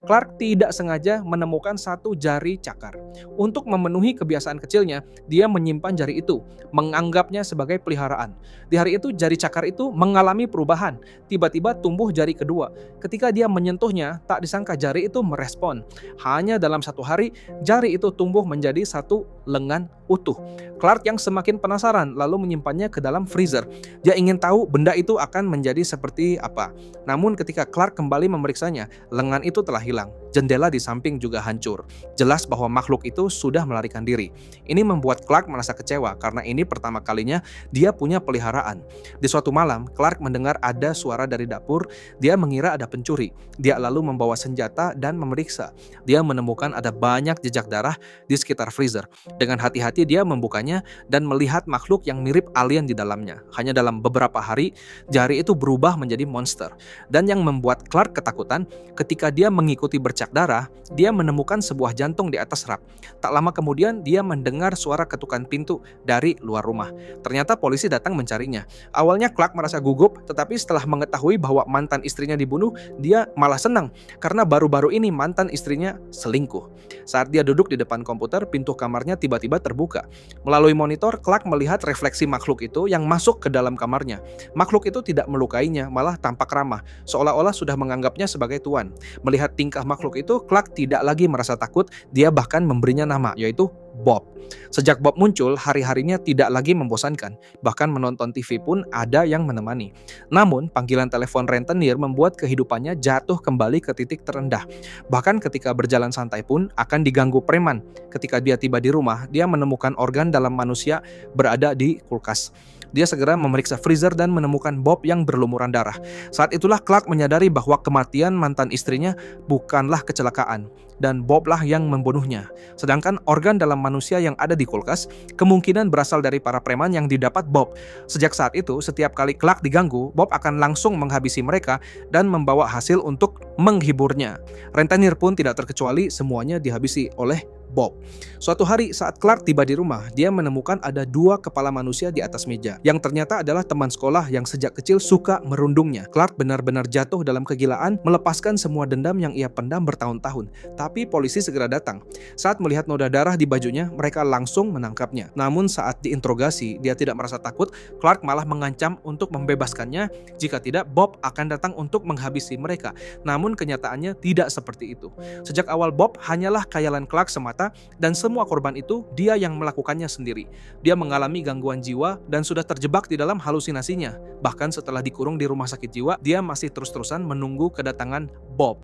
Clark tidak sengaja menemukan satu jari cakar. Untuk memenuhi kebiasaan kecilnya, dia menyimpan jari itu, menganggapnya sebagai peliharaan. Di hari itu, jari cakar itu mengalami perubahan. Tiba-tiba tumbuh jari kedua. Ketika dia menyentuhnya, tak disangka jari itu merespon. Hanya dalam satu hari, jari itu tumbuh menjadi satu lengan utuh. Clark yang semakin penasaran lalu menyimpannya ke dalam freezer. Dia ingin tahu benda itu akan menjadi seperti apa. Namun ketika Clark kembali memeriksanya, lengan itu telah hilang. Jendela di samping juga hancur. Jelas bahwa makhluk itu sudah melarikan diri. Ini membuat Clark merasa kecewa karena ini pertama kalinya dia punya peliharaan. Di suatu malam, Clark mendengar ada suara dari dapur. Dia mengira ada pencuri. Dia lalu membawa senjata dan memeriksa. Dia menemukan ada banyak jejak darah di sekitar freezer. Dengan hati-hati dia membukanya dan melihat makhluk yang mirip alien di dalamnya. Hanya dalam beberapa hari, jari itu berubah menjadi monster. Dan yang membuat Clark ketakutan, ketika dia mengikuti bercak darah, dia menemukan sebuah jantung di atas rak. Tak lama kemudian, dia mendengar suara ketukan pintu dari luar rumah. Ternyata polisi datang mencarinya. Awalnya Clark merasa gugup, tetapi setelah mengetahui bahwa mantan istrinya dibunuh, dia malah senang karena baru-baru ini mantan istrinya selingkuh. Saat dia duduk di depan komputer, pintu kamarnya tiba-tiba terbuka. Melalui monitor, Clark melihat refleksi makhluk itu yang masuk ke dalam kamarnya. Makhluk itu tidak melukainya, malah tampak ramah, seolah-olah sudah menganggapnya sebagai tuan. Melihat tingkah makhluk itu, Clark tidak lagi merasa takut, dia bahkan memberinya nama, yaitu Bob. Sejak Bob muncul, hari-harinya tidak lagi membosankan, bahkan menonton TV pun ada yang menemani. Namun, panggilan telepon rentenir membuat kehidupannya jatuh kembali ke titik terendah. Bahkan ketika berjalan santai pun akan diganggu preman. Ketika dia tiba di rumah, dia menemukan organ dalam manusia berada di kulkas. Dia segera memeriksa freezer dan menemukan Bob yang berlumuran darah. Saat itulah Clark menyadari bahwa kematian mantan istrinya bukanlah kecelakaan, dan Bob lah yang membunuhnya. Sedangkan organ dalam manusia yang ada di kulkas kemungkinan berasal dari para preman yang didapat Bob. Sejak saat itu, setiap kali Clark diganggu, Bob akan langsung menghabisi mereka dan membawa hasil untuk menghiburnya. Rentenir pun tidak terkecuali, semuanya dihabisi oleh Bob. Suatu hari saat Clark tiba di rumah, dia menemukan ada dua kepala manusia di atas meja, yang ternyata adalah teman sekolah yang sejak kecil suka merundungnya. Clark benar-benar jatuh dalam kegilaan, melepaskan semua dendam yang ia pendam bertahun-tahun. Tapi polisi segera datang. Saat melihat noda darah di bajunya, mereka langsung menangkapnya. Namun saat diinterogasi, dia tidak merasa takut. Clark malah mengancam untuk membebaskannya, jika tidak Bob akan datang untuk menghabisi mereka. Namun kenyataannya tidak seperti itu. Sejak awal Bob hanyalah khayalan Clark semata, dan semua korban itu dia yang melakukannya sendiri. Dia mengalami gangguan jiwa dan sudah terjebak di dalam halusinasinya. Bahkan setelah dikurung di rumah sakit jiwa, dia masih terus-terusan menunggu kedatangan Bob.